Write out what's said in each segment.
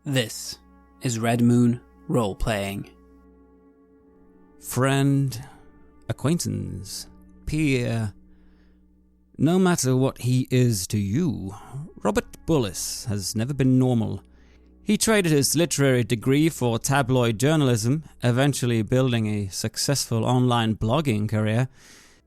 This is Red Moon Role-Playing. Friend, acquaintance, peer, no matter what he is to you, Robert Bullis has never been normal. He traded his literary degree for tabloid journalism, eventually building a successful online blogging career.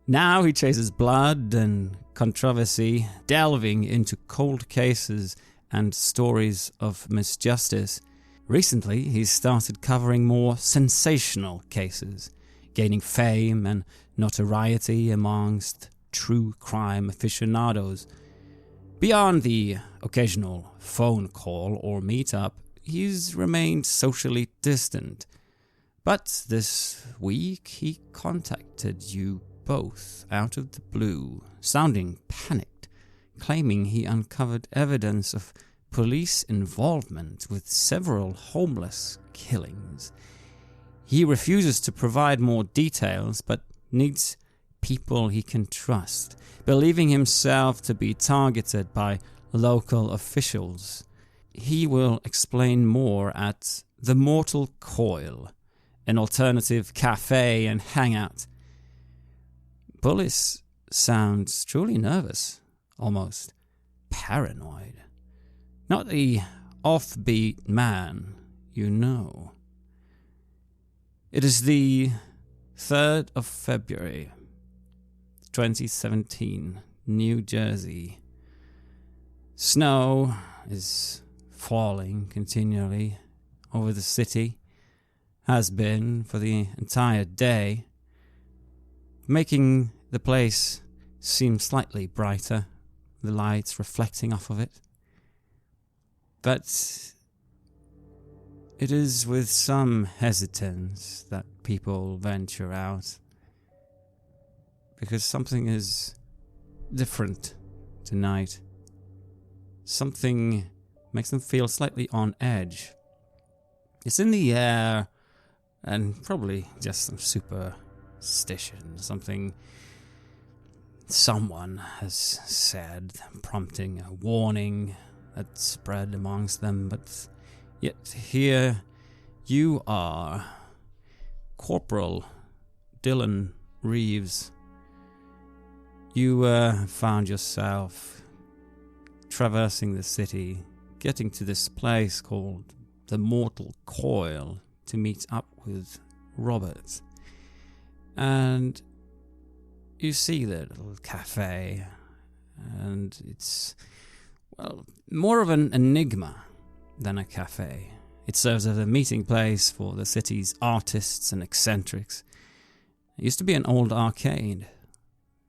Now he chases blood and controversy, delving into cold cases and stories of misjustice. Recently, he's started covering more sensational cases, gaining fame and notoriety amongst true crime aficionados. Beyond the occasional phone call or meetup, he's remained socially distant. But this week, he contacted you both out of the blue, sounding panicked, claiming he uncovered evidence of police involvement with several homeless killings. He refuses to provide more details, but needs people he can trust, believing himself to be targeted by local officials. He will explain more at the Mortal Coil, an alternative café and hangout. Bullis sounds truly nervous, almost paranoid. Not the offbeat man you know. It is the 3rd of February, 2017, New Jersey. Snow is falling continually over the city, has been for the entire day, making the place seem slightly brighter, the lights reflecting off of it. But it is with some hesitance that people venture out, because something is different tonight. Something makes them feel slightly on edge. It's in the air, and probably just some superstition, something someone has said, prompting a warning that spread amongst them. But yet here you are, Corporal Dylan Reeves. You found yourself traversing the city, getting to this place called the Mortal Coil to meet up with Robert. And you see the little cafe, and it's, well, more of an enigma than a cafe. It serves as a meeting place for the city's artists and eccentrics. It used to be an old arcade,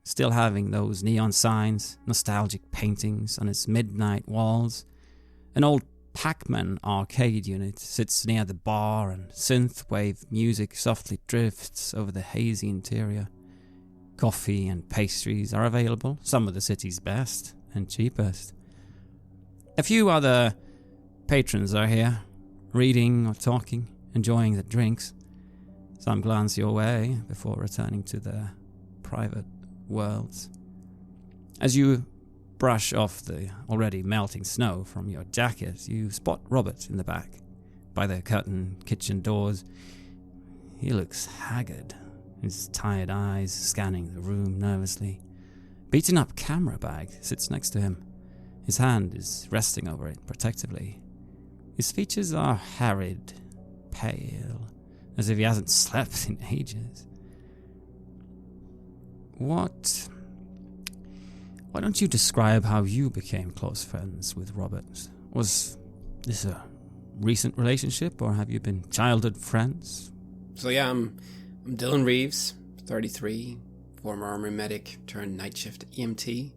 still having those neon signs, nostalgic paintings on its midnight walls. An old Pac-Man arcade unit sits near the bar, and synthwave music softly drifts over the hazy interior. Coffee and pastries are available, some of the city's best and cheapest. A few other patrons are here, reading or talking, enjoying the drinks. Some glance your way before returning to their private worlds. As you brush off the already melting snow from your jacket, you spot Robert in the back, by the curtained kitchen doors. He looks haggard, his tired eyes scanning the room nervously. Beaten-up camera bag sits next to him. His hand is resting over it protectively. His features are harried, pale, as if he hasn't slept in ages. Why don't you describe how you became close friends with Robert? Was this a recent relationship, or have you been childhood friends? So yeah, I'm Dylan Reeves, 33, former Army medic turned night shift EMT.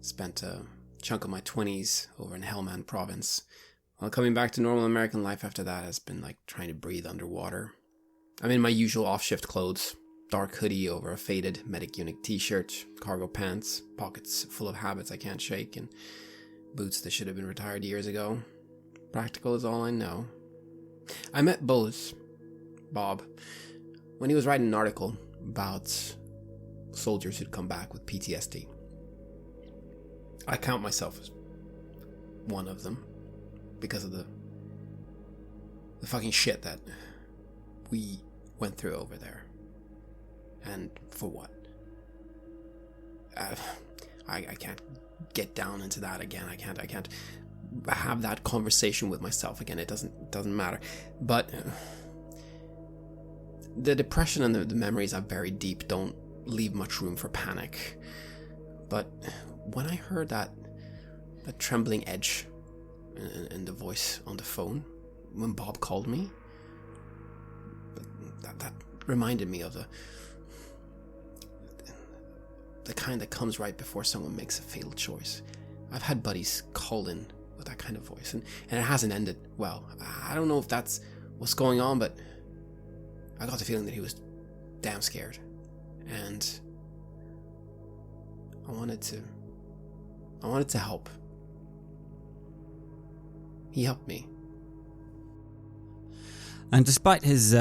Spent a chunk of my 20s over in Helmand province. While coming back to normal American life after that has been like trying to breathe underwater. I'm in my usual off-shift clothes. Dark hoodie over a faded medic unit t-shirt, cargo pants, pockets full of habits I can't shake, and boots that should have been retired years ago. Practical is all I know. I met Bullis, Bob, when he was writing an article about soldiers who'd come back with PTSD. I count myself as one of them because of the the fucking shit that we went through over there. And for what? I can't get down into that again. I can't have that conversation with myself again. It doesn't matter. But the depression and the memories I've buried deep don't leave much room for panic. But when I heard that trembling edge in the voice on the phone when Bob called me, that reminded me of the kind that comes right before someone makes a fatal choice. I've had buddies call in with that kind of voice, and it hasn't ended well. I don't know if that's what's going on, but I got the feeling that he was damn scared, and I wanted to help. He helped me. And despite his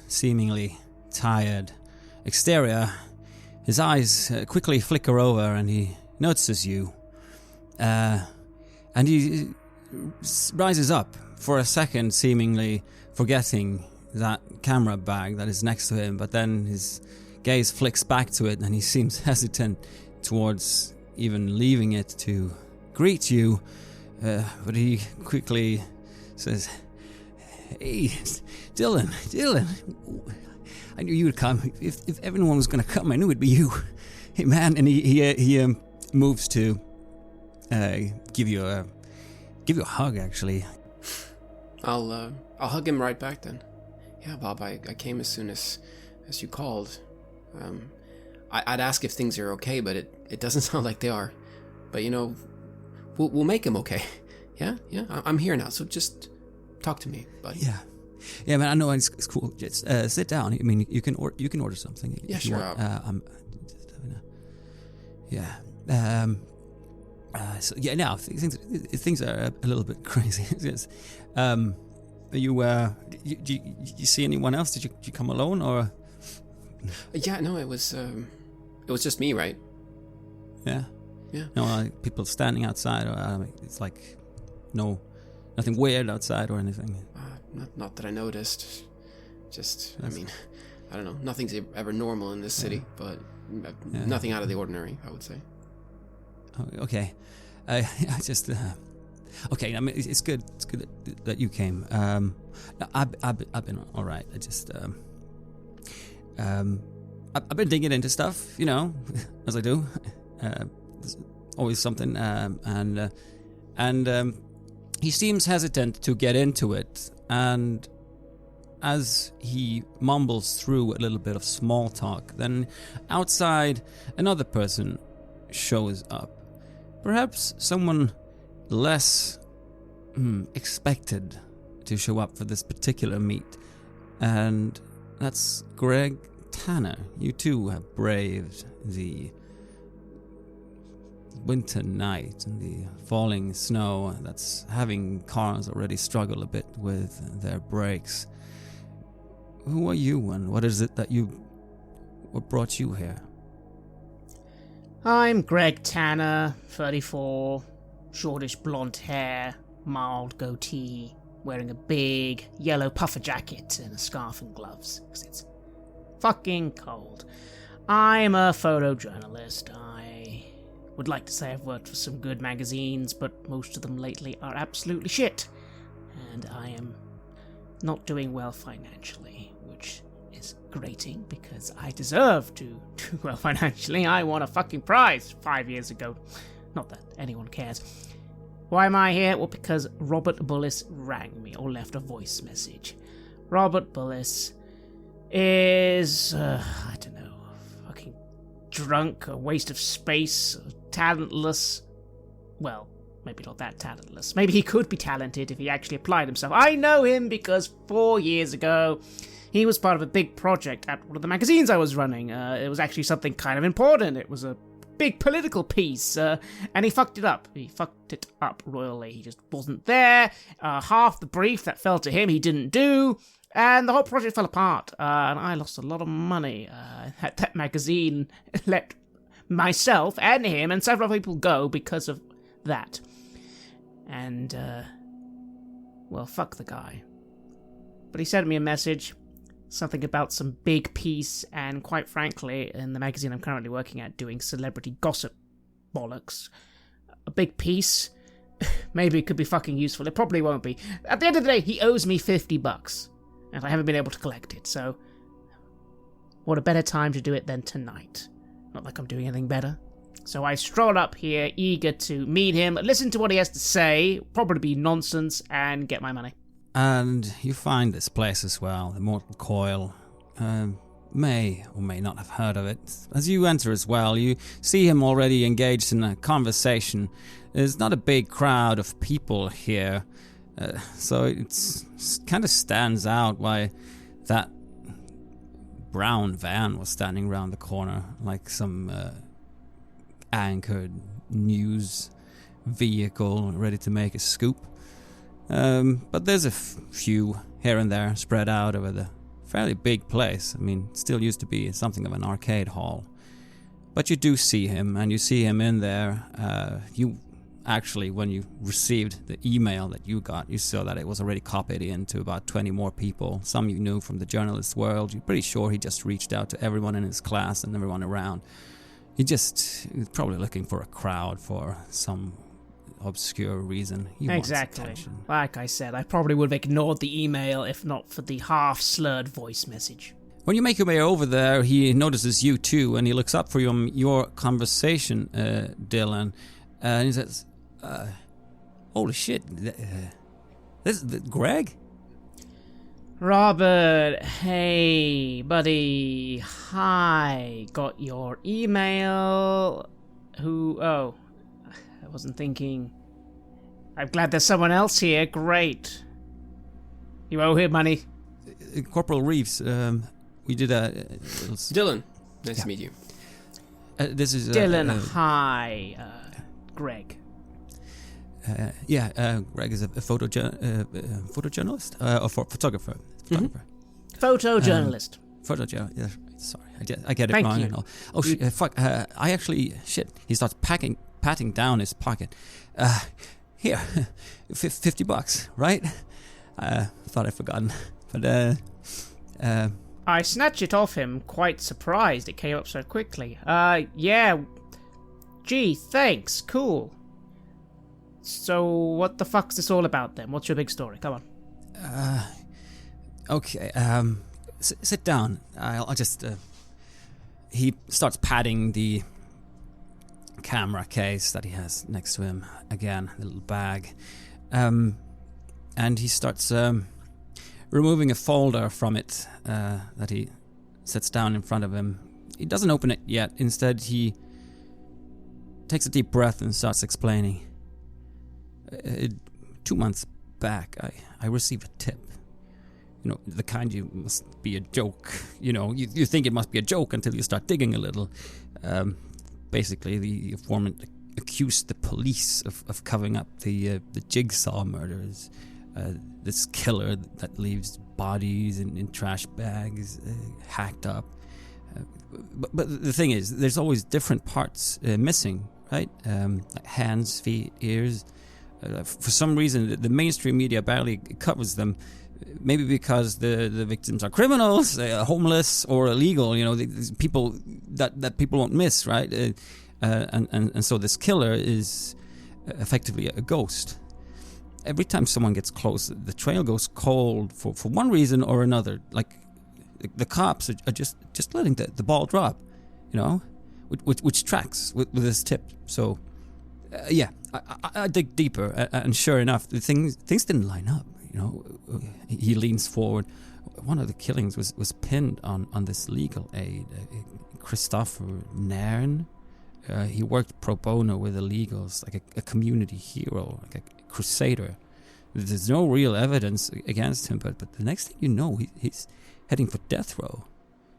seemingly tired exterior, his eyes quickly flicker over and he notices you. And he rises up for a second, seemingly forgetting that camera bag that is next to him, but then his gaze flicks back to it and he seems hesitant towards even leaving it to greet you. But he quickly says, "Hey, Dylan, I knew you would come. If everyone was going to come, I knew it'd be you. Hey, man." And he moves to give you a hug. Actually, I'll hug him right back then. Yeah, Bob, I came as soon as you called. I'd ask if things are okay, but it doesn't sound like they are. But we'll make him okay. Yeah. I'm here now, so just talk to me, buddy. Yeah, man. I know it's cool. Just sit down. I mean, you can order something. Yeah, sure. So yeah, now things are a little bit crazy. Yes. Are you see anyone else? Did you come alone or? Yeah, no, it was just me, right? Yeah. Yeah. No, people standing outside, or it's like nothing weird outside or anything. Not that I noticed. Just, I mean, I don't know. Nothing's ever normal in this city, but nothing out of the ordinary, I would say. Okay. I just okay. I mean, it's good. It's good that you came. I've been all right. I just I've been digging into stuff, as I do. There's always something, and he seems hesitant to get into it. And as he mumbles through a little bit of small talk, then outside another person shows up. Perhaps someone less expected to show up for this particular meet. And that's Greg Tanner. You too have braved the winter night and the falling snow that's having cars already struggle a bit with their brakes. Who are you, and what is it that what brought you here? I'm Greg Tanner, 34, shortish blonde hair, mild goatee, wearing a big yellow puffer jacket and a scarf and gloves, because it's fucking cold. I'm a photojournalist. I would like to say I've worked for some good magazines, but most of them lately are absolutely shit. And I am not doing well financially, which is grating because I deserve to do well financially. I won a fucking prize 5 years ago. Not that anyone cares. Why am I here? Well, because Robert Bullis rang me or left a voice message. Robert Bullis is, I don't know, fucking drunk, a waste of space, talentless. Well, maybe not that talentless. Maybe he could be talented if he actually applied himself. I know him because 4 years ago, he was part of a big project at one of the magazines I was running. It was actually something kind of important. It was a big political piece, and he fucked it up. He fucked it up royally. He just wasn't there. Half the brief that fell to him, he didn't do. And the whole project fell apart, and I lost a lot of money. That magazine let myself and him and several people go because of that. And, well, fuck the guy. But he sent me a message, something about some big piece, and quite frankly, in the magazine I'm currently working at, doing celebrity gossip bollocks. A big piece. Maybe it could be fucking useful. It probably won't be. At the end of the day, he owes me $50, and I haven't been able to collect it, so what a better time to do it than tonight. Not like I'm doing anything better. So I stroll up here, eager to meet him, listen to what he has to say, probably be nonsense, and get my money. And you find this place as well, the Mortal Coil. May or may not have heard of it. As you enter as well, you see him already engaged in a conversation. There's not a big crowd of people here, so it kind of stands out why that brown van was standing around the corner like some anchored news vehicle ready to make a scoop. But there's a few here and there spread out over the fairly big place. I mean, it still used to be something of an arcade hall. But you do see him, and you see him in there. You actually, when you received the email that you got, you saw that it was already copied into about 20 more people. Some you knew from the journalist world. You're pretty sure he just reached out to everyone in his class and everyone around. He was probably looking for a crowd for some obscure reason. He exactly. wants attention. Like I said, I probably would have ignored the email if not for the half-slurred voice message. When you make your way over there, he notices you too, and he looks up for your conversation, Dylan, and he says, holy shit, this is Greg? Robert, hey, buddy, hi, got your email, I wasn't thinking, I'm glad there's someone else here, great. You owe him money. Corporal Reeves, we did a... Dylan, nice to meet you. This is... Dylan, hi, Greg. Greg is a photojournalist? Or photographer. Photojournalist. Photojournalist, yeah, sorry, I get it Thank wrong. you. And all. Oh, fuck, I actually, he starts patting down his pocket. Here, $50, right? Thought I'd forgotten, but, I snatched it off him, quite surprised it came up so quickly. Yeah. Gee, thanks, cool. So, what the fuck's this all about then? What's your big story? Come on. Okay, sit down. I'll just, he starts patting the camera case that he has next to him. Again, the little bag. And he starts, removing a folder from it, that he sets down in front of him. He doesn't open it yet. Instead, he takes a deep breath and starts explaining. 2 months back, I received a tip. You know, the kind you must be a joke. You know, you think it must be a joke until you start digging a little. Basically, the informant accused the police of covering up the Jigsaw murders. This killer that leaves bodies in trash bags, hacked up. But the thing is, there's always different parts missing, right? Like hands, feet, ears. For some reason, the mainstream media barely covers them. Maybe because the victims are criminals, homeless, or illegal. You know, these people that people won't miss, right? And so this killer is effectively a ghost. Every time someone gets close, the trail goes cold for one reason or another. Like the cops are just letting the ball drop, you know, which tracks with this tip. So I dig deeper, and sure enough, the things didn't line up. You know, he leans forward. One of the killings was pinned on this legal aid, Christopher Nairn. He worked pro bono with illegals, like a community hero, like a crusader. There's no real evidence against him, but the next thing you know, he's heading for death row.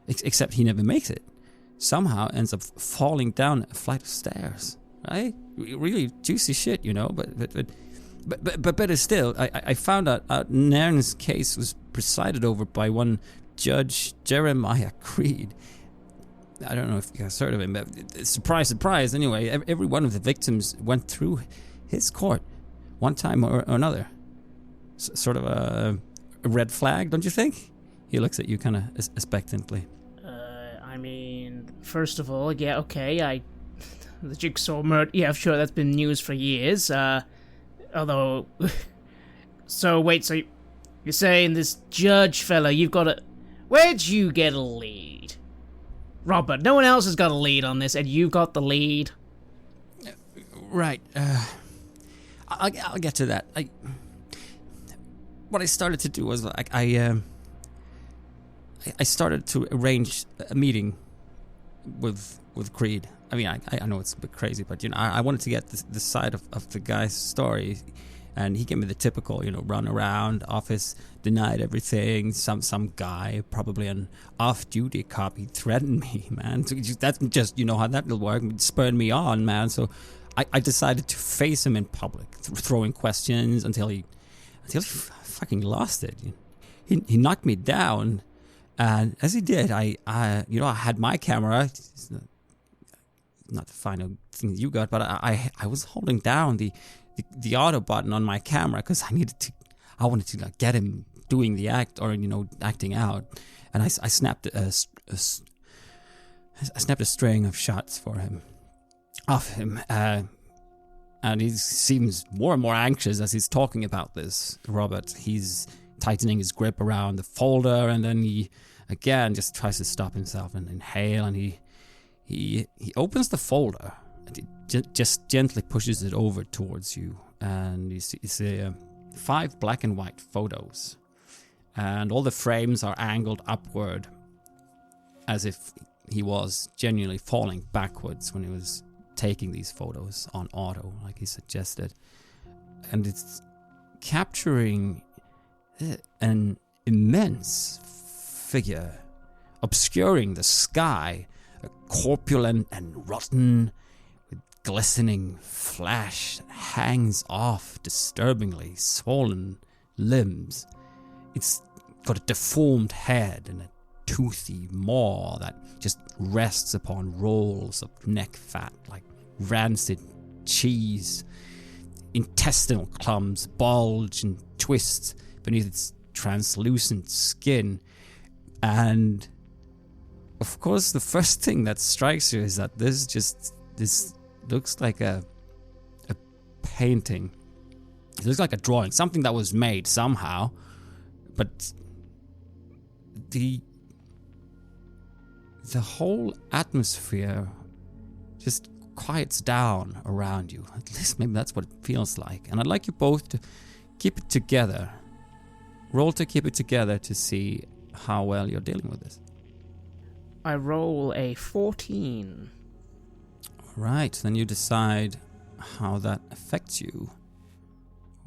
Except he never makes it. Somehow ends up falling down a flight of stairs. Right? Really juicy shit, you know. But better still, I found out Nairn's case was presided over by one Judge Jeremiah Creed. I don't know if you guys heard of him, but surprise, surprise. Anyway, every one of the victims went through his court, one time or another. Sort of a a red flag, don't you think? He looks at you kind of expectantly. I mean, first of all, yeah, okay, the Jigsaw murder, yeah, sure, that's been news for years, although... So, wait, so you're saying this judge fella, you've got a... Where'd you get a lead? Robert, no one else has got a lead on this, and you've got the lead? Right, I'll get to that. What I started to do was, like, I started to arrange a meeting with Creed. I mean, I know it's a bit crazy, but, you know, I wanted to get the side of the guy's story. And he gave me the typical, you know, run around, office, denied everything. Some guy, probably an off-duty cop, he threatened me, man. So that's just, you know how that will work. It spurred me on, man. So I decided to face him in public, throwing questions until he fucking lost it. He knocked me down, and as he did, I had my camera. Not the final thing you got, but I was holding down the auto button on my camera because I wanted to like, get him doing the act or, you know, acting out, and I snapped a string of shots off him, and he seems more and more anxious as he's talking about this. Robert, he's tightening his grip around the folder, and then he again just tries to stop himself and inhale, and he opens the folder. Just gently pushes it over towards you, and you see 5 black and white photos, and all the frames are angled upward as if he was genuinely falling backwards when he was taking these photos on auto, like he suggested. And it's capturing an immense figure obscuring the sky, corpulent and rotten, glistening flesh that hangs off disturbingly swollen limbs. It's got a deformed head and a toothy maw that just rests upon rolls of neck fat like rancid cheese. Intestinal clumps bulge and twist beneath its translucent skin. And of course, the first thing that strikes you is that this looks like a painting. It looks like a drawing, something that was made somehow, but the whole atmosphere just quiets down around you. At least maybe that's what it feels like. And I'd like you both to keep it together. Roll to keep it together to see how well you're dealing with this. I roll a 14. Right, then you decide how that affects you.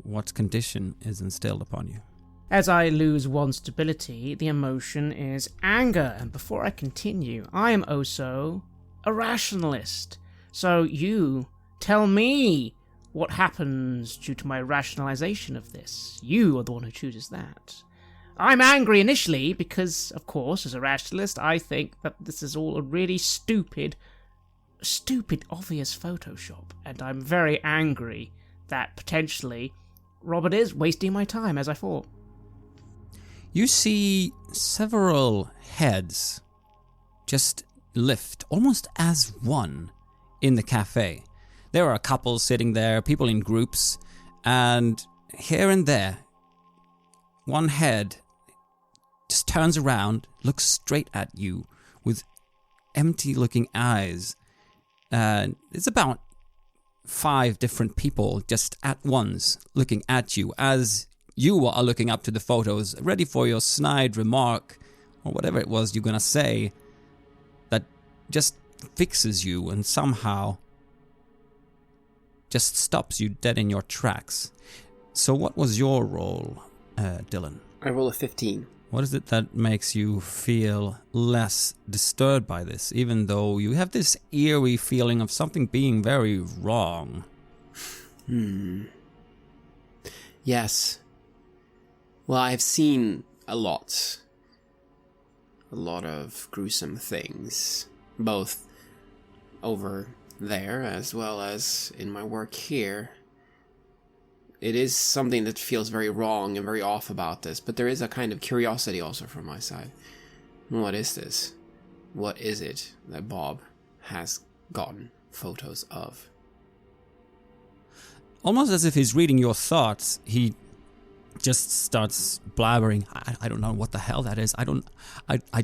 What condition is instilled upon you? As I lose 1 stability, the emotion is anger, and before I continue, I am also a rationalist. So you tell me what happens due to my rationalization of this. You are the one who chooses that. I'm angry initially because, of course, as a rationalist, I think that this is all a really stupid, obvious Photoshop, and I'm very angry that potentially Robert is wasting my time, as I thought. You see several heads just lift, almost as one, in the cafe. There are a couple sitting there, people in groups, and here and there, one head just turns around, looks straight at you with empty-looking eyes. It's about 5 different people just at once looking at you as you are looking up to the photos, ready for your snide remark or whatever it was you're gonna say that just fixes you and somehow just stops you dead in your tracks. So what was your role, Dylan? I roll a 15. What is it that makes you feel less disturbed by this, even though you have this eerie feeling of something being very wrong? Yes. Well, I've seen a lot of gruesome things, both over there as well as in my work here. it is something that feels very wrong and very off about this, but there is a kind of curiosity also from my side. What is this? What is it that Bob has gotten photos of? Almost as if he's reading your thoughts, he just starts blabbering. I don't know what the hell that is. I do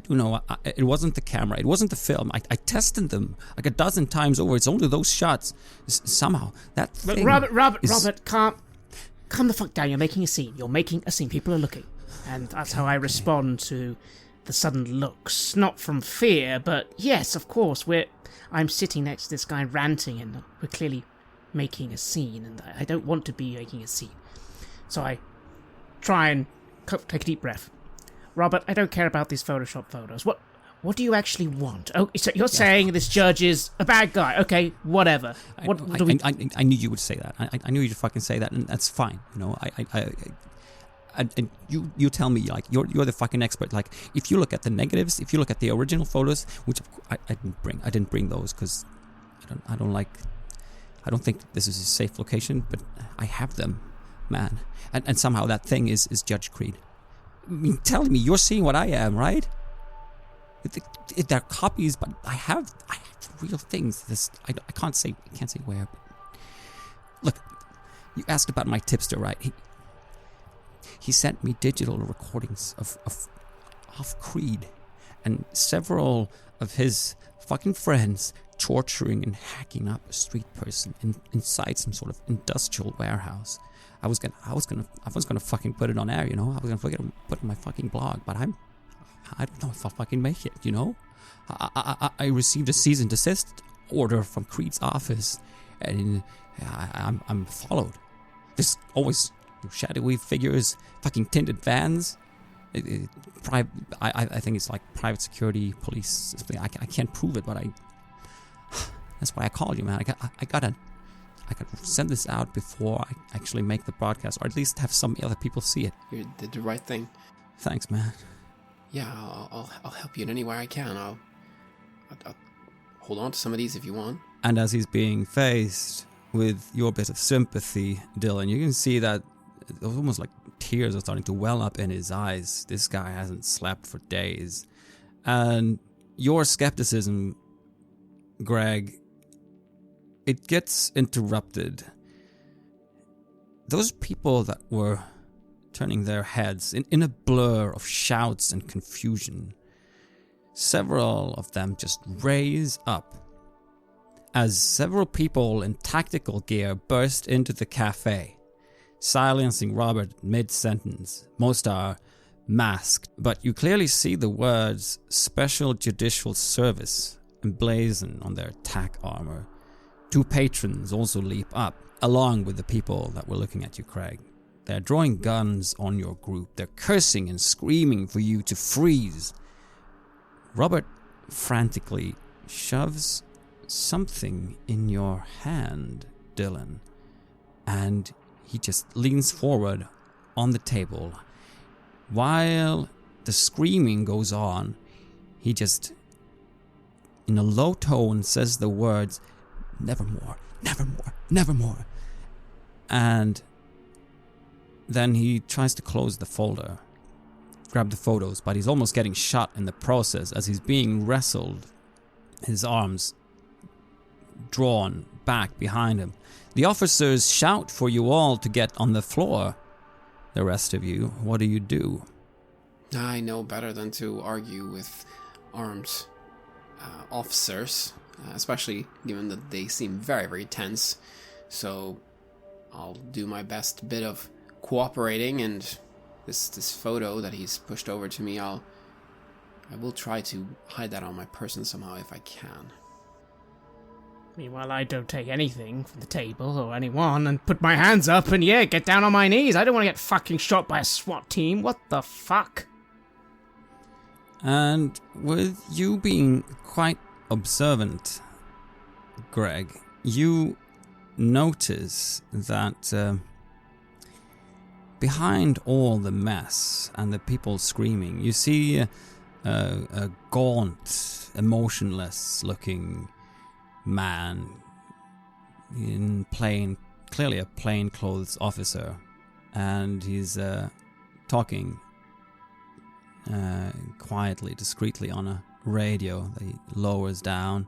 know. It wasn't the camera. It wasn't the film. I tested them like a dozen times over. It's only those shots. Somehow that thing. Robert, calm the fuck down. You're making a scene. People are looking, and that's how I respond to the sudden looks. Not from fear, but yes, of course. I'm sitting next to this guy ranting, and we're clearly making a scene, and I don't want to be making a scene. So I try and take a deep breath. Robert, I don't care about these Photoshop photos. What do you actually want? Oh, so you're saying this judge is a bad guy? Okay, whatever. I knew you would say that. I knew you'd fucking say that, and that's fine. You know, and you tell me, like, you're the fucking expert. Like, if you look at the negatives, if you look at the original photos, which I didn't bring those because I don't think this is a safe location, but I have them, man. And somehow that thing is Judge Creed. I mean, tell me, you're seeing what I am, right? They're copies, but I have real things. I can't say where. But look, you asked about my tipster, right? He sent me digital recordings of Creed and several of his fucking friends torturing and hacking up a street person inside some sort of industrial warehouse. I was gonna fucking put it on air, you know. I was gonna put it on my fucking blog, but I don't know if I'll fucking make it, you know. I received a cease and desist order from Creed's office, and I'm followed. There's always shadowy figures, fucking tinted vans. I think it's like private security, police. I can't prove it, but that's why I called you, man. I gotta send this out before I actually make the broadcast, or at least have some other people see it. You did the right thing. Thanks, man. Yeah, I'll help you in any way I can. I'll hold on to some of these if you want. And as he's being faced with your bit of sympathy, Dylan, you can see that it's almost like tears are starting to well up in his eyes. This guy hasn't slept for days. And your skepticism, Greg, it gets interrupted. Those people that were turning their heads in a blur of shouts and confusion, several of them just raise up as several people in tactical gear burst into the cafe, silencing Robert mid-sentence. Most are masked, but you clearly see the words Special Judicial Service emblazoned on their attack armor. Two patrons also leap up, along with the people that were looking at you, Craig. They're drawing guns on your group. They're cursing and screaming for you to freeze. Robert frantically shoves something in your hand, Dylan, and he just leans forward on the table. While the screaming goes on, he just, in a low tone, says the words, "Nevermore, nevermore, nevermore." And then he tries to close the folder, grab the photos, but he's almost getting shot in the process as he's being wrestled, his arms drawn back behind him. The officers shout for you all to get on the floor. The rest of you, what do? I know better than to argue with armed officers, especially given that they seem very, very tense. So I'll do my best bit of cooperating, and this photo that he's pushed over to me, I will try to hide that on my person somehow if I can. Meanwhile, I don't take anything from the table or anyone and put my hands up and get down on my knees. I don't want to get fucking shot by a SWAT team. What the fuck? And with you being quite observant, Greg, you notice that behind all the mess and the people screaming, you see a gaunt, emotionless looking man in plain clearly a plainclothes officer, and he's talking quietly, discreetly on a radio that he lowers down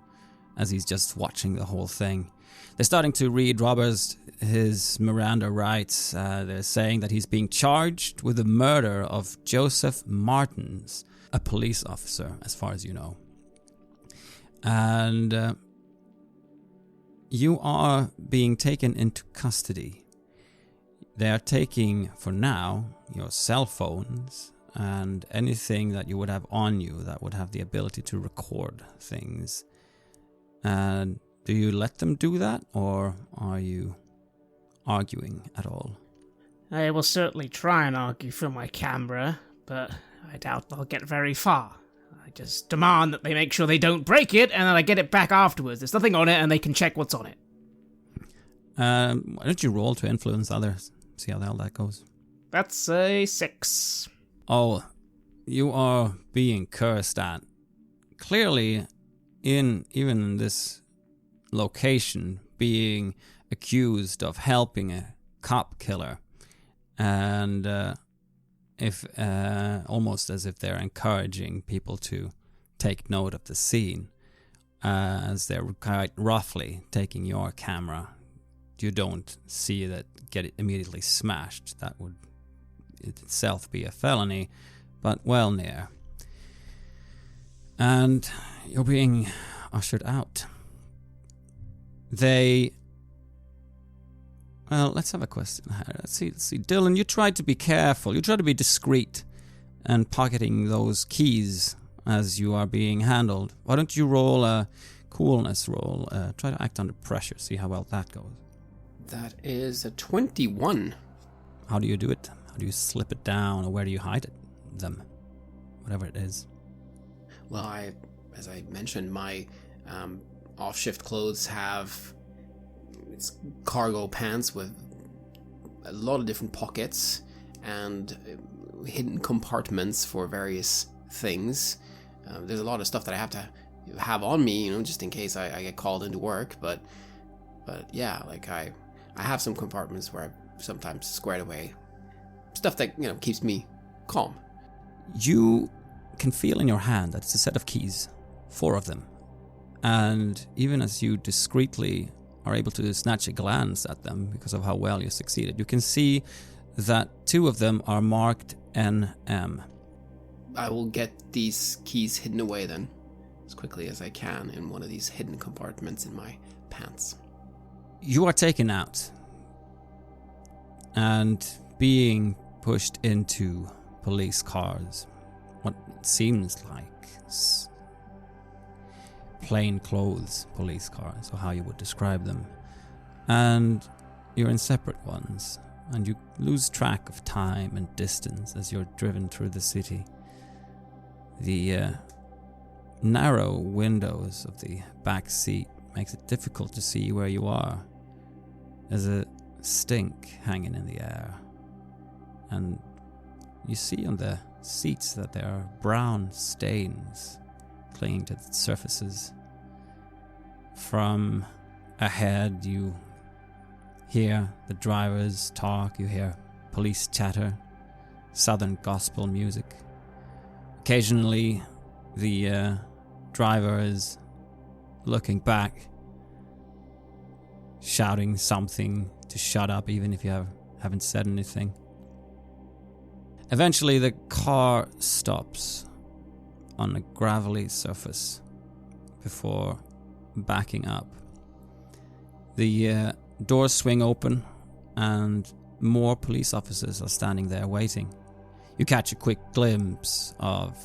as he's just watching the whole thing. They're starting to read Roberts his Miranda rights. They're saying that he's being charged with the murder of Joseph Martins, a police officer, as far as you know. And you are being taken into custody. They are taking, for now, your cell phones and anything that you would have on you that would have the ability to record things. And do you let them do that, or are you arguing at all? I will certainly try and argue for my camera, but I doubt they'll get very far. I just demand that they make sure they don't break it, and then I get it back afterwards. There's nothing on it, and they can check what's on it. Why don't you roll to influence others? See how the hell that goes. That's a 6. Oh, you are being cursed at. Clearly, even in this location, being accused of helping a cop killer, and if almost as if they're encouraging people to take note of the scene, as they're quite roughly taking your camera. You don't see that get it immediately smashed. That would itself be a felony, but well near. And you're being ushered out. Well, let's have a question. Let's see. Dylan, you tried to be careful. You tried to be discreet and pocketing those keys as you are being handled. Why don't you roll a coolness roll? Try to act under pressure. See how well that goes. That is a 21. How do you do it? How do you slip it down, or where do you hide it? Them. Whatever it is. Well, as I mentioned, my off-shift clothes have it's cargo pants with a lot of different pockets and hidden compartments for various things. There's a lot of stuff that I have to have on me, just in case I get called into work. But yeah, like I have some compartments where I sometimes squared away stuff that keeps me calm. You can feel in your hand that it's a set of keys, 4 of them, and even as you discreetly are able to snatch a glance at them because of how well you succeeded, you can see that 2 of them are marked NM. I will get these keys hidden away then, as quickly as I can, in one of these hidden compartments in my pants. You are taken out and being pushed into police cars. What seems like plain clothes police cars, or how you would describe them. And you're in separate ones, and you lose track of time and distance as you're driven through the city. The narrow windows of the back seat makes it difficult to see where you are. There's a stink hanging in the air, and you see on the seats that there are brown stains clinging to the surfaces. From ahead, you hear the drivers talk, you hear police chatter, southern gospel music. Occasionally, the driver is looking back, shouting something to shut up, even if you haven't said anything. Eventually, the car stops on a gravelly surface before backing up. The doors swing open, and more police officers are standing there waiting. You catch a quick glimpse of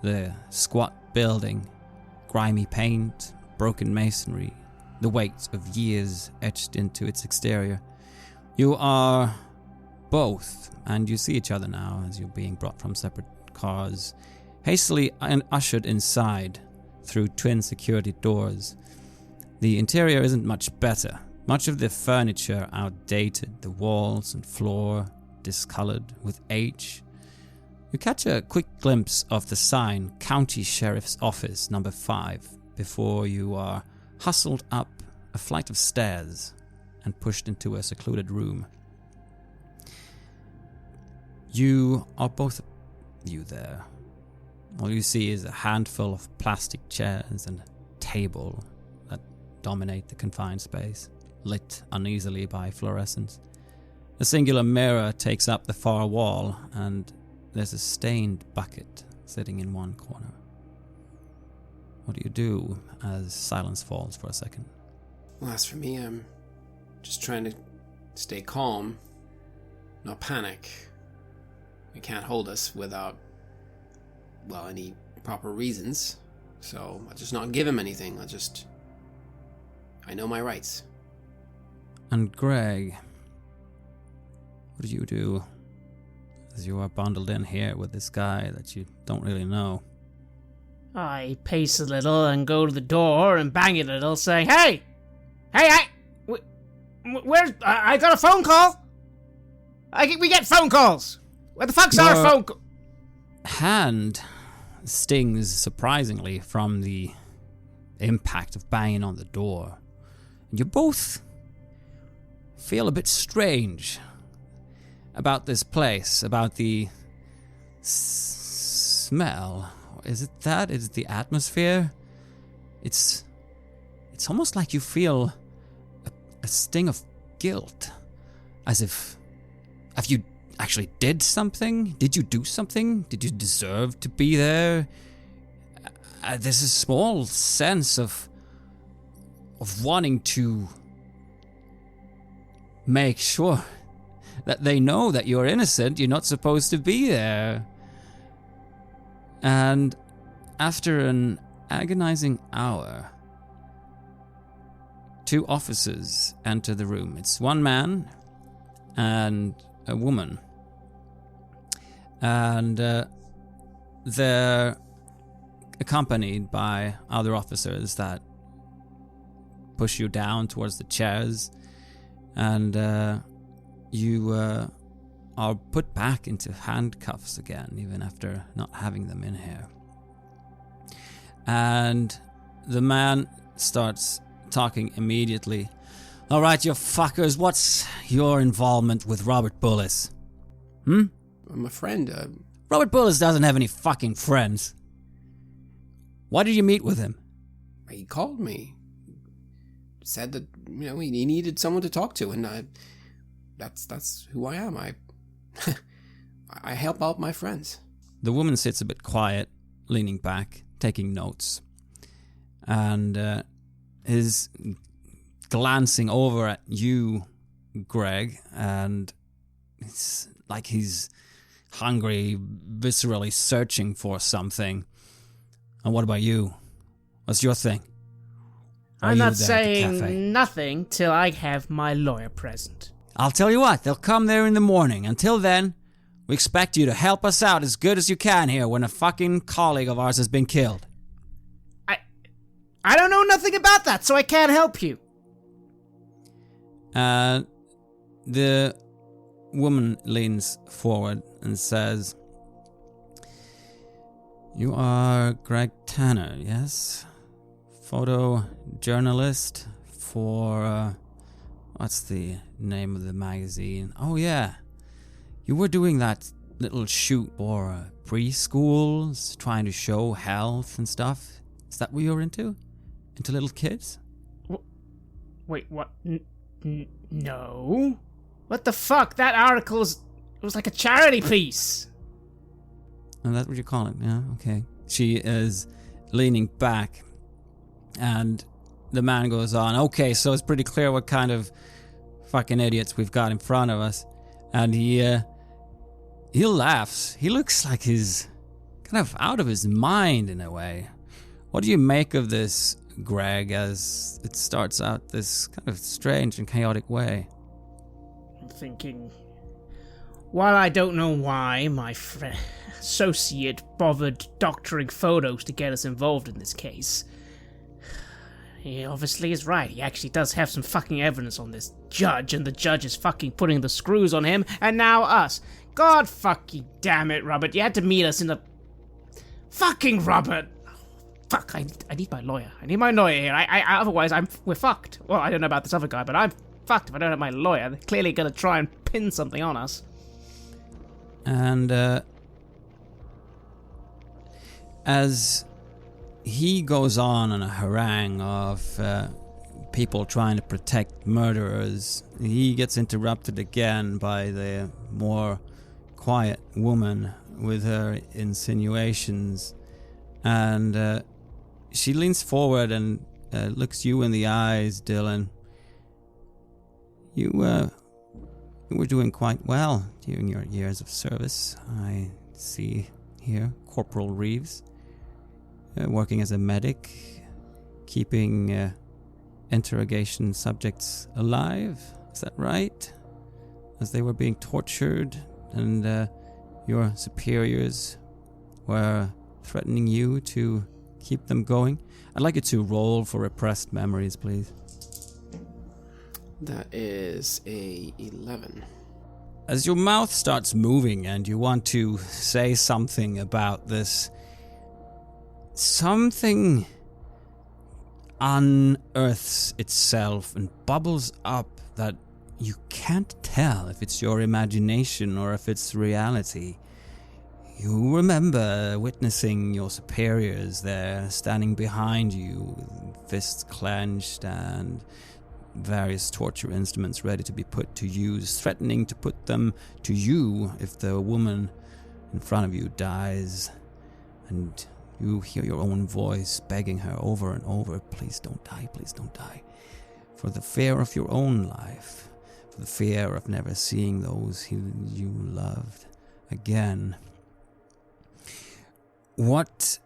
the squat building, grimy paint, broken masonry, the weight of years etched into its exterior. You are both, and you see each other now as you're being brought from separate cars, hastily ushered inside through twin security doors. The interior isn't much better. Much of the furniture outdated, the walls and floor discolored with age. You catch a quick glimpse of the sign, County Sheriff's Office, number 5, before you are hustled up a flight of stairs and pushed into a secluded room. You are both you there. All you see is a handful of plastic chairs and a table that dominate the confined space, lit uneasily by fluorescence. A singular mirror takes up the far wall, and there's a stained bucket sitting in one corner. What do you do as silence falls for a second? Well, as for me, I'm just trying to stay calm, not panic. It can't hold us without, well, any proper reasons. So I'll just not give him anything. I know my rights. And Greg, what do you do as you are bundled in here with this guy that you don't really know? I pace a little and go to the door and bang it a little, saying, Hey, where's... I got a phone call. We get phone calls. Where the fuck's our phone call? Hand stings surprisingly from the impact of banging on the door. And you both feel a bit strange about this place, about the smell. Is it that? Is it the atmosphere? It's almost like you feel a sting of guilt, as if you actually did something. Did you do something? Did you deserve to be there? There's a small sense of wanting to make sure that they know that you're innocent. You're not supposed to be there. And after an agonizing hour, 2 officers enter the room. It's one man and a woman. And they're accompanied by other officers that push you down towards the chairs. And you are put back into handcuffs again, even after not having them in here. And the man starts talking immediately. All right, you fuckers, what's your involvement with Robert Bullis? I'm a friend. Robert Bullis doesn't have any fucking friends. Why did you meet with him? He called me. Said that, he needed someone to talk to, and that's who I am. I help out my friends. The woman sits a bit quiet, leaning back, taking notes, and is glancing over at you, Greg, and it's like he's hungry, viscerally searching for something. And what about you? What's your thing? I'm not saying nothing till I have my lawyer present. I'll tell you what, they'll come there in the morning. Until then, we expect you to help us out as good as you can here when a fucking colleague of ours has been killed. I don't know nothing about that, so I can't help you. The woman leans forward and says, You are Greg Tanner, yes? Photojournalist for, what's the name of the magazine? Oh yeah, you were doing that little shoot for preschools, trying to show health and stuff. Is that what you're into? Into little kids? Wait, what? No. What the fuck? That article was like a charity piece. Oh, that's what you call it, yeah, okay. She is leaning back, and the man goes on, okay, so it's pretty clear what kind of fucking idiots we've got in front of us. And he laughs. He looks like he's kind of out of his mind in a way. What do you make of this, Greg, as it starts out this kind of strange and chaotic way? I'm thinking, while I don't know why my associate bothered doctoring photos to get us involved in this case, he obviously is right. He actually does have some fucking evidence on this judge, and the judge is fucking putting the screws on him, and now us. God fucking damn it, Robert. You had to meet us in the... Fucking Robert! Fuck, I need my lawyer. I need my lawyer here. Otherwise, we're fucked. Well, I don't know about this other guy, but I'm fucked if I don't have my lawyer. They're clearly going to try and pin something on us. And as he goes on a harangue of people trying to protect murderers, he gets interrupted again by the more quiet woman with her insinuations. And she leans forward and looks you in the eyes, Dylan. You were doing quite well during your years of service. I see here Corporal Reeves, working as a medic, keeping interrogation subjects alive. Is that right? As they were being tortured and your superiors were threatening you to keep them going. I'd like you to roll for repressed memories, please. That is a 11. As your mouth starts moving and you want to say something about this, something unearths itself and bubbles up that you can't tell if it's your imagination or if it's reality. You remember witnessing your superiors there, standing behind you, fists clenched and various torture instruments ready to be put to use, threatening to put them to you if the woman in front of you dies. And you hear your own voice begging her over and over, please don't die, please don't die. For the fear of your own life, for the fear of never seeing those you loved again. What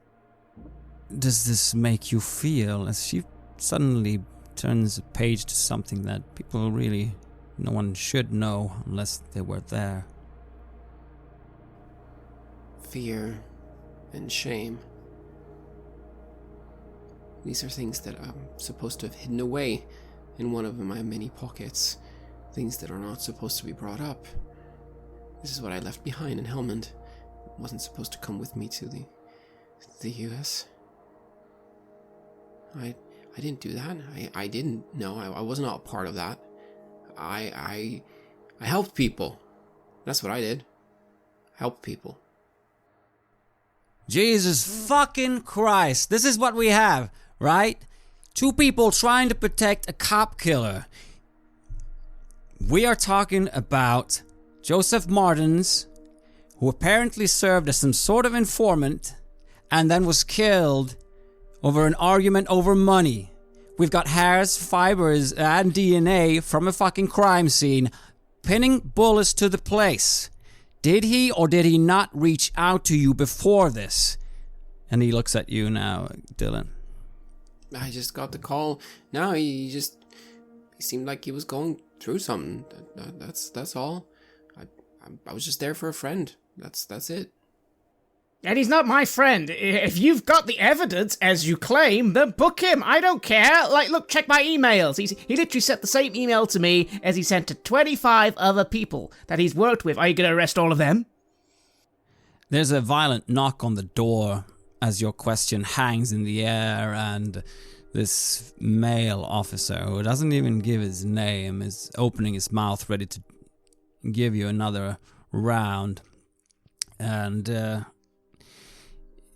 does this make you feel as she suddenly turns a page to something that people really, no one should know unless they were there? Fear and shame. These are things that I'm supposed to have hidden away in one of my many pockets. Things that are not supposed to be brought up. This is what I left behind in Helmand. It wasn't supposed to come with me to the US. I didn't do that. I didn't. No, I was not a part of that. I helped people. That's what I did. Help people. Jesus fucking Christ. This is what we have, right? Two people trying to protect a cop killer. We are talking about Joseph Martins, who apparently served as some sort of informant and then was killed over an argument over money. We've got hairs, fibers, and DNA from a fucking crime scene, pinning bullets to the place. Did he or did he not reach out to you before this? And he looks at you now, Dylan. I just got the call. No, he seemed like he was going through something. That's all. I was just there for a friend. That's it. And he's not my friend. If you've got the evidence, as you claim, then book him. I don't care. Like, look, check my emails. He literally sent the same email to me as he sent to 25 other people that he's worked with. Are you going to arrest all of them? There's a violent knock on the door as your question hangs in the air, and this male officer, who doesn't even give his name, is opening his mouth ready to give you another round. And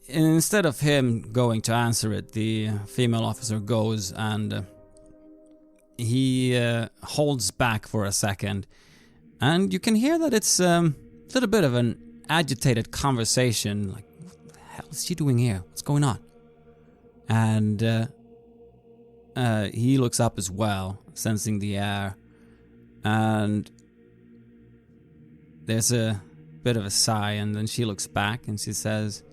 instead of him going to answer it, the female officer goes and he holds back for a second. And you can hear that it's a little bit of an agitated conversation. Like, what the hell is she doing here? What's going on? And he looks up as well, sensing the air. And there's a bit of a sigh, and then she looks back and she says,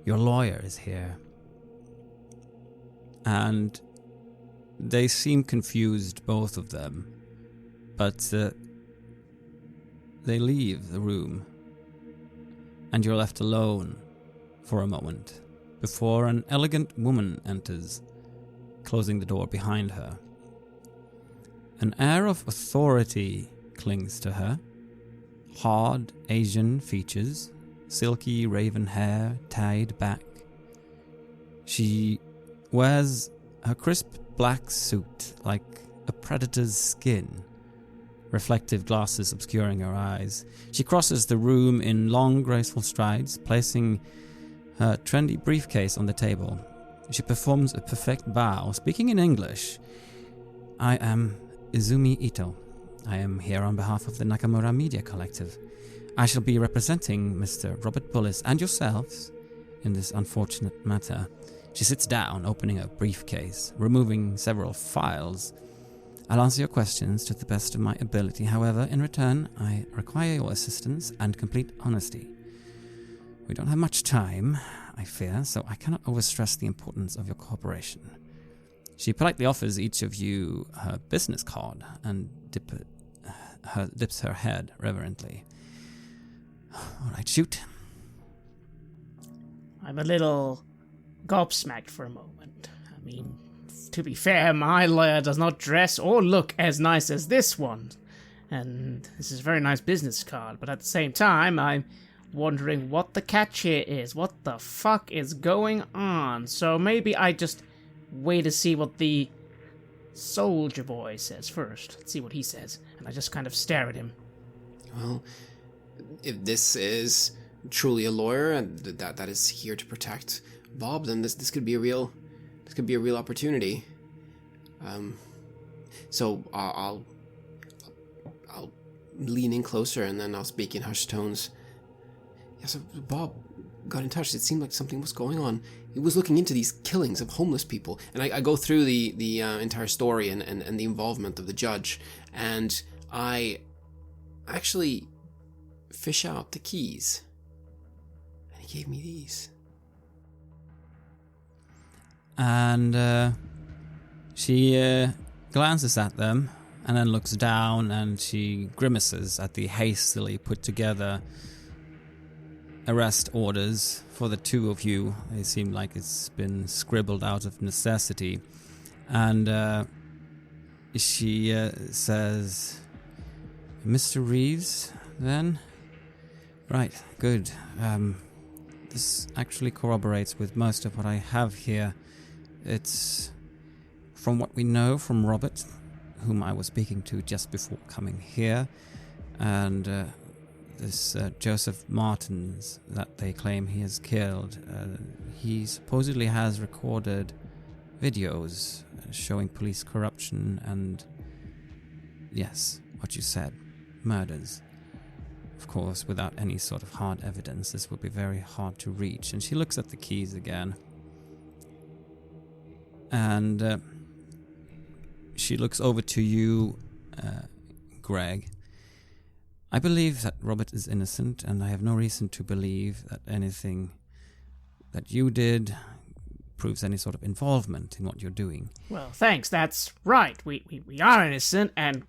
"Your lawyer is here." And they seem confused, both of them. But they leave the room. And you're left alone for a moment before an elegant woman enters, closing the door behind her. An air of authority clings to her. Hard Asian features, silky raven hair tied back. She wears her crisp black suit like a predator's skin, reflective glasses obscuring her eyes. She crosses the room in long, graceful strides, placing her trendy briefcase on the table. She performs a perfect bow, speaking in English. I am Izumi Ito. I am here on behalf of the Nakamura Media Collective. I shall be representing Mr. Robert Bullis and yourselves in this unfortunate matter. She sits down, opening her briefcase, removing several files. I'll answer your questions to the best of my ability. However, in return, I require your assistance and complete honesty. We don't have much time, I fear, so I cannot overstress the importance of your cooperation. She politely offers each of you her business card and dips her head reverently. All right, shoot. I'm a little gobsmacked for a moment. I mean, to be fair, my lawyer does not dress or look as nice as this one. And this is a very nice business card, but at the same time, I'm wondering what the catch here is. What the fuck is going on? So maybe I just wait to see what the soldier boy says first. Let's see what he says. And I just kind of stare at him. Well, if this is truly a lawyer and that is here to protect Bob, then this could be a real opportunity. So I'll lean in closer and then I'll speak in hushed tones. Yeah, so Bob got in touch. It seemed like something was going on. He was looking into these killings of homeless people, and I go through the entire story and the involvement of the judge, and I actually fish out the keys, and he gave me these. And she glances at them and then looks down, and she grimaces at the hastily put together arrest orders for the two of you. They seem like it's been scribbled out of necessity. And she says, Mr. Reeves, then? Right, good. This actually corroborates with most of what I have here. It's from what we know from Robert, whom I was speaking to just before coming here, and this Joseph Martins that they claim he has killed. He supposedly has recorded videos showing police corruption and, yes, what you said, murders. Of course, without any sort of hard evidence, this would be very hard to reach. And she looks at the keys again. And she looks over to you, Greg. I believe that Robert is innocent, and I have no reason to believe that anything that you did proves any sort of involvement in what you're doing. Well, thanks, that's right. We are innocent, and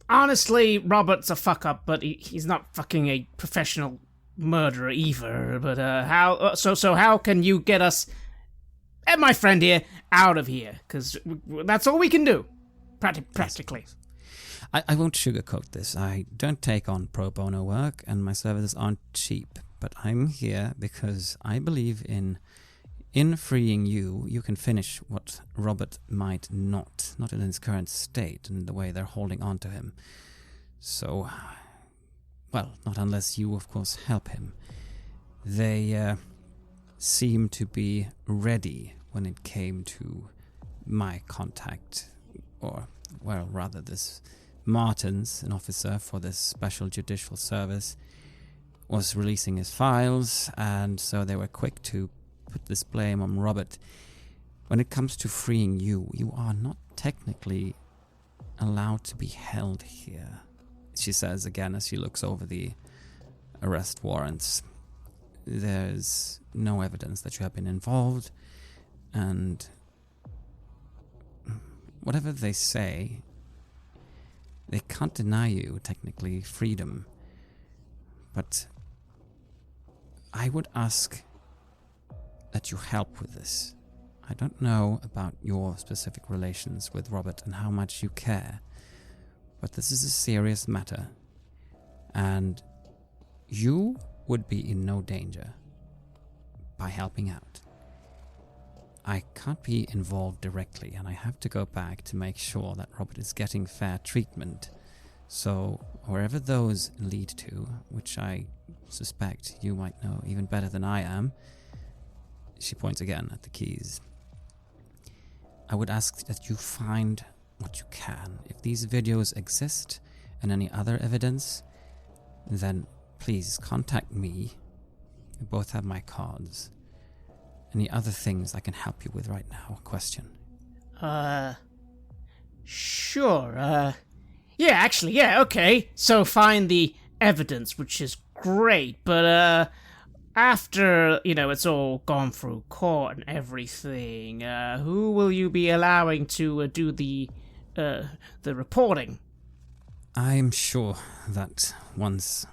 honestly, Robert's a fuck-up, but he's not fucking a professional murderer either. But how... So how can you get us, and my friend here, out of here? Because that's all we can do, practically. I won't sugarcoat this. I don't take on pro bono work, and my services aren't cheap. But I'm here because I believe in freeing you. You can finish what Robert might not in his current state, and the way they're holding on to him. So, well, not unless you, of course, help him. They seem to be ready when it came to my contact, or, well, rather this Martins, an officer for this special judicial service, was releasing his files, and so they were quick to put this blame on Robert. When it comes to freeing you, you are not technically allowed to be held here, she says again as she looks over the arrest warrants. There's no evidence that you have been involved, and whatever they say, they can't deny you, technically, freedom. But I would ask that you help with this. I don't know about your specific relations with Robert and how much you care, but this is a serious matter, and you would be in no danger by helping out. I can't be involved directly, and I have to go back to make sure that Robert is getting fair treatment. So, wherever those lead to, which I suspect you might know even better than I am, she points again at the keys. I would ask that you find what you can. If these videos exist and any other evidence, then please contact me. You both have my cards. Any other things I can help you with right now? Question. Sure, yeah, actually, yeah, okay. So find the evidence, which is great, but, after, it's all gone through court and everything, who will you be allowing to do the reporting? I'm sure that once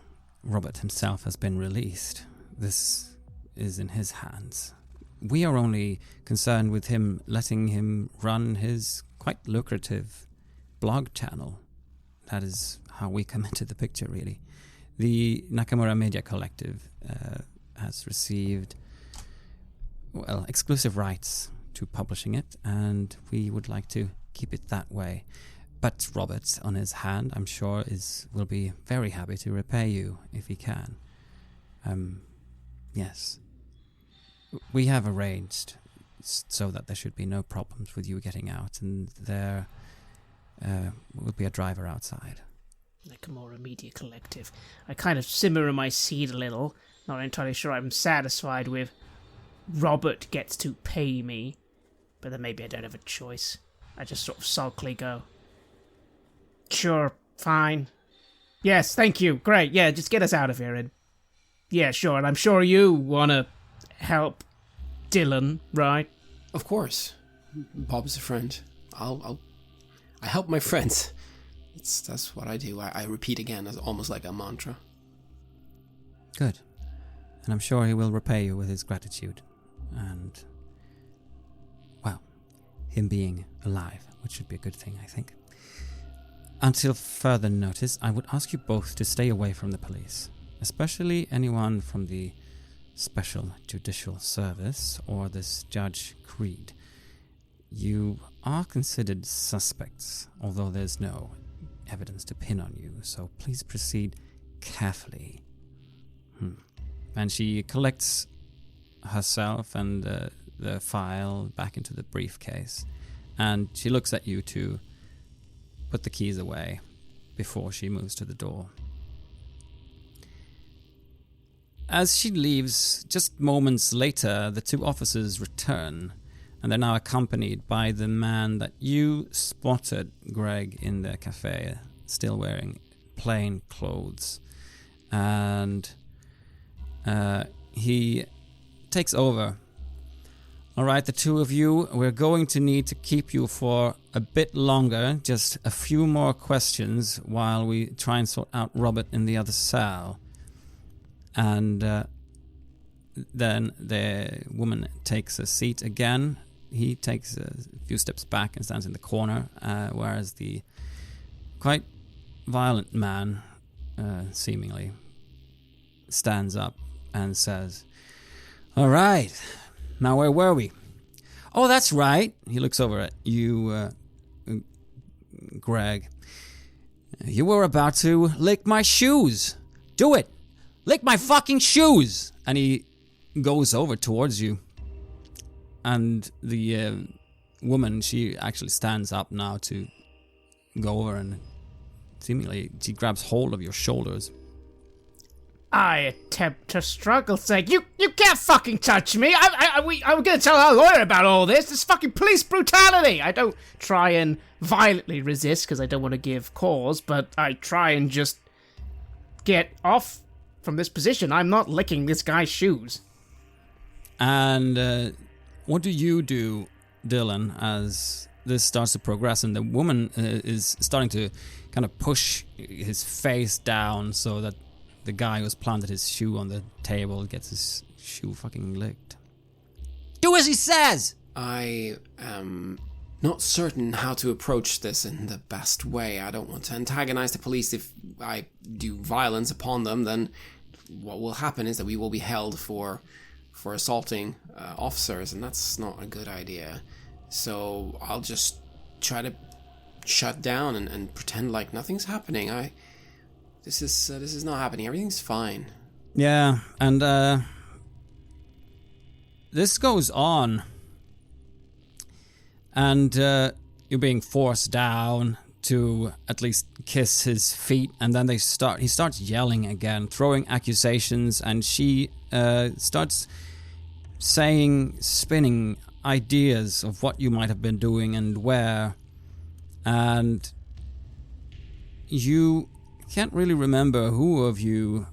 Robert himself has been released, this is in his hands. We are only concerned with him letting him run his quite lucrative blog channel. That is how we come into the picture, really. The Nakamura Media Collective has received, exclusive rights to publishing it, and we would like to keep it that way. But Robert, on his hand, I'm sure will be very happy to repay you if he can. Yes. We have arranged so that there should be no problems with you getting out, and there will be a driver outside. Nakamura Media Collective. I kind of simmer in my seat a little. Not entirely sure I'm satisfied with Robert gets to pay me, but then maybe I don't have a choice. I just sort of sulkily go, sure, fine. Yes, thank you, great, yeah, just get us out of here, and yeah, sure, and I'm sure you want to help Dylan, right? Of course. Bob's a friend. I help my friends. That's what I do. I repeat again as almost like a mantra. Good. And I'm sure he will repay you with his gratitude. And, well, him being alive, which should be a good thing, I think. Until further notice, I would ask you both to stay away from the police, especially anyone from the Special Judicial Service or this Judge Creed. You are considered suspects, although there's no evidence to pin on you, so please proceed carefully. And she collects herself and the file back into the briefcase, and she looks at you to put the keys away before she moves to the door. As she leaves, just moments later, the two officers return, and they're now accompanied by the man that you spotted, Greg, in the cafe, still wearing plain clothes. And he takes over. All right, the two of you, we're going to need to keep you for a bit longer, just a few more questions while we try and sort out Robert in the other cell. And then the woman takes a seat again. He takes a few steps back and stands in the corner, whereas the quite violent man, seemingly, stands up and says, "All right, now where were we? Oh, that's right." He looks over at you, Greg. "You were about to lick my shoes. Do it. Lick my fucking shoes." And he goes over towards you. And the woman, she actually stands up now to go over, and seemingly she grabs hold of your shoulders. I attempt to struggle, saying, You can't fucking touch me! I'm gonna tell our lawyer about all this! This fucking police brutality! I don't try and violently resist, because I don't want to give cause, but I try and just get off from this position. I'm not licking this guy's shoes. And what do you do, Dylan, as this starts to progress and the woman is starting to kind of push his face down so that the guy who's planted his shoe on the table gets his shoe fucking licked? Do as he says! I am not certain how to approach this in the best way. I don't want to antagonize the police. If I do violence upon them, then what will happen is that we will be held for for assaulting officers, and that's not a good idea. So I'll just try to shut down and pretend like nothing's happening. This is not happening. Everything's fine. Yeah, and this goes on, and you're being forced down to at least kiss his feet, and then he starts yelling again, throwing accusations, and she starts spinning ideas of what you might have been doing and where, and you can't really remember who of you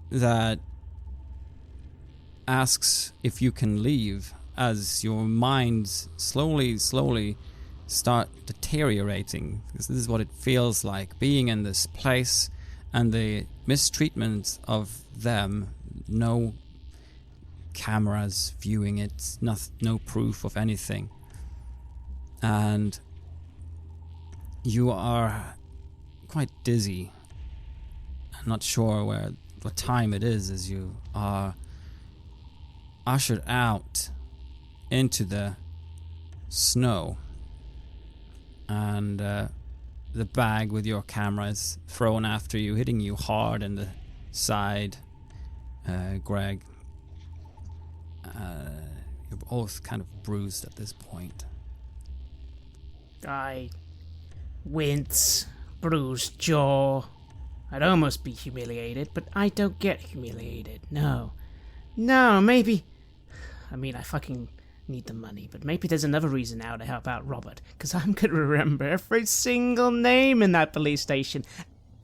that asks if you can leave, as your minds slowly start deteriorating, because this is what it feels like, being in this place and the mistreatment of them. No cameras viewing it, no proof of anything, and you are quite dizzy. I'm not sure what time it is as you are ushered out into the snow, and the bag with your camera is thrown after you, hitting you hard in the side, Greg. You're both kind of bruised at this point. I wince, bruised jaw. I'd almost be humiliated, but I don't get humiliated. No, maybe... I mean, I fucking need the money, but maybe there's another reason now to help out Robert, because I'm going to remember every single name in that police station,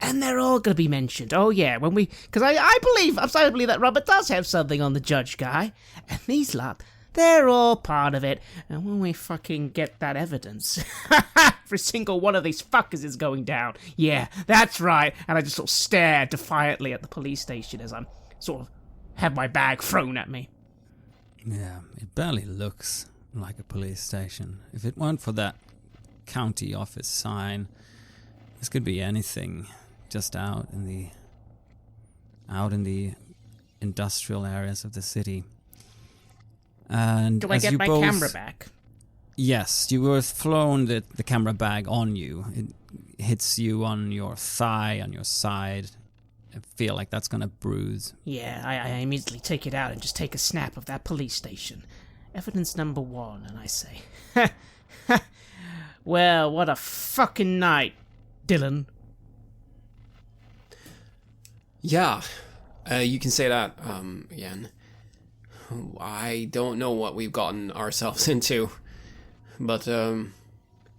and they're all going to be mentioned. Oh yeah, when we... Because I'm starting to believe that Robert does have something on the judge guy, and these lot, they're all part of it, and when we fucking get that evidence, every single one of these fuckers is going down. Yeah, that's right. And I just sort of stare defiantly at the police station as I'm sort of have my bag thrown at me. Yeah, it barely looks like a police station. If it weren't for that county office sign, this could be anything just out in the industrial areas of the city. And do I get my camera back? Yes, you were thrown the camera bag on you. It hits you on your thigh, on your side. I feel like that's gonna bruise. Yeah, I immediately take it out and just take a snap of that police station. Evidence number 1, and I say, well, what a fucking night, Dylan. Yeah, you can say that again. I don't know what we've gotten ourselves into, but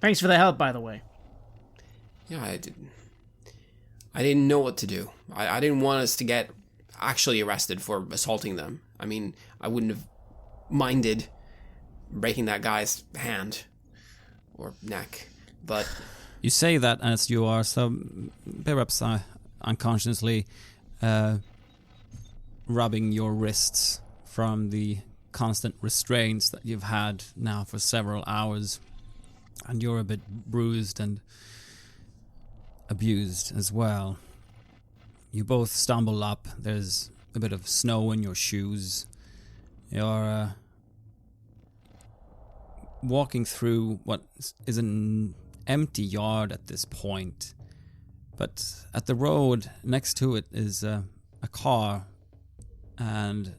thanks for the help, by the way. Yeah, I didn't know what to do. I didn't want us to get actually arrested for assaulting them. I mean, I wouldn't have minded breaking that guy's hand or neck, but... You say that as you are perhaps unconsciously rubbing your wrists from the constant restraints that you've had now for several hours, and you're a bit bruised and abused as well. You both stumble up. There's a bit of snow in your shoes. You're walking through what is an empty yard at this point, but at the road next to it is a car, and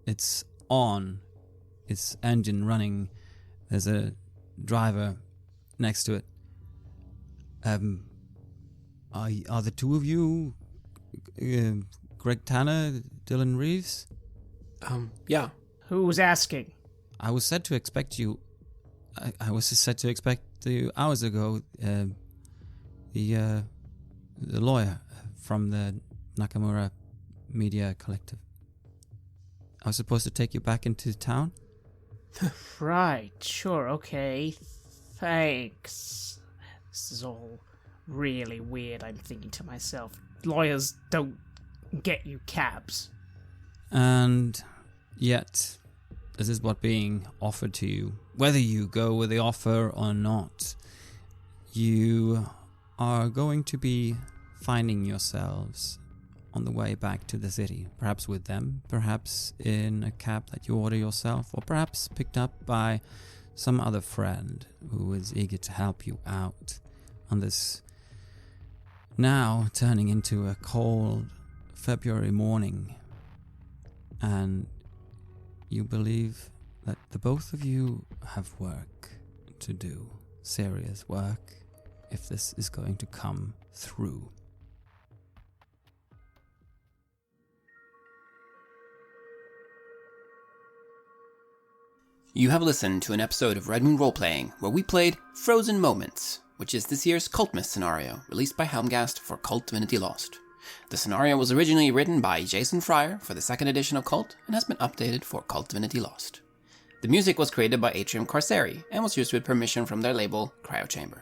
it's on, its engine running. There's a driver next to it. Are the two of you Greg Tanner, Dylan Reeves? Yeah. Who was asking? I was said to expect you. I was said to expect you hours ago. The lawyer from the Nakamura Media Collective. I was supposed to take you back into town. Right, sure, okay. Thanks. This is all really weird, I'm thinking to myself. Lawyers don't get you cabs. And yet, this is what being offered to you. Whether you go with the offer or not, you are going to be finding yourselves on the way back to the city. Perhaps with them, perhaps in a cab that you order yourself, or perhaps picked up by some other friend who is eager to help you out on this now turning into a cold February morning. And you believe that the both of you have work to do, serious work, if this is going to come through. You have listened to an episode of Red Moon Roleplaying where we played Frozen Moments, which is this year's KULTMAS scenario released by Helmgast for KULT Divinity Lost. The scenario was originally written by Jason Fryer for the second edition of KULT and has been updated for KULT Divinity Lost. The music was created by Atrium Corsari and was used with permission from their label Cryochamber.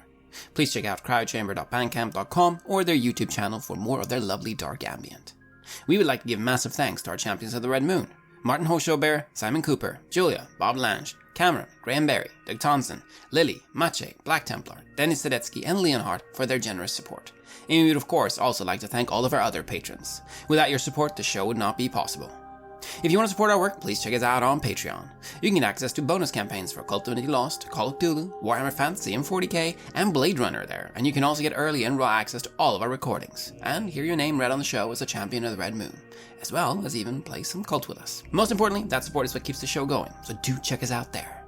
Please check out cryochamber.bandcamp.com or their YouTube channel for more of their lovely dark ambient. We would like to give massive thanks to our champions of the Red Moon: Martin Heuschober, Simon Cooper, Julia, Bob Lange, Cameron, Graham Barey, Doug Thomson, Lily, Maciej, Black Templar, Dennis Sadecki, and Leonhardt for their generous support. And we would of course also like to thank all of our other patrons. Without your support, the show would not be possible. If you want to support our work, please check us out on Patreon. You can get access to bonus campaigns for KULT Divinity Lost, Call of Cthulhu, Warhammer Fantasy M40k, and Blade Runner there, and you can also get early and raw access to all of our recordings, and hear your name read on the show as a champion of the Red Moon, as well as even play some Cult with us. Most importantly, that support is what keeps the show going, so do check us out there.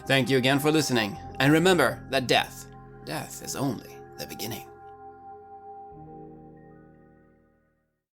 Thank you again for listening, and remember that death is only the beginning.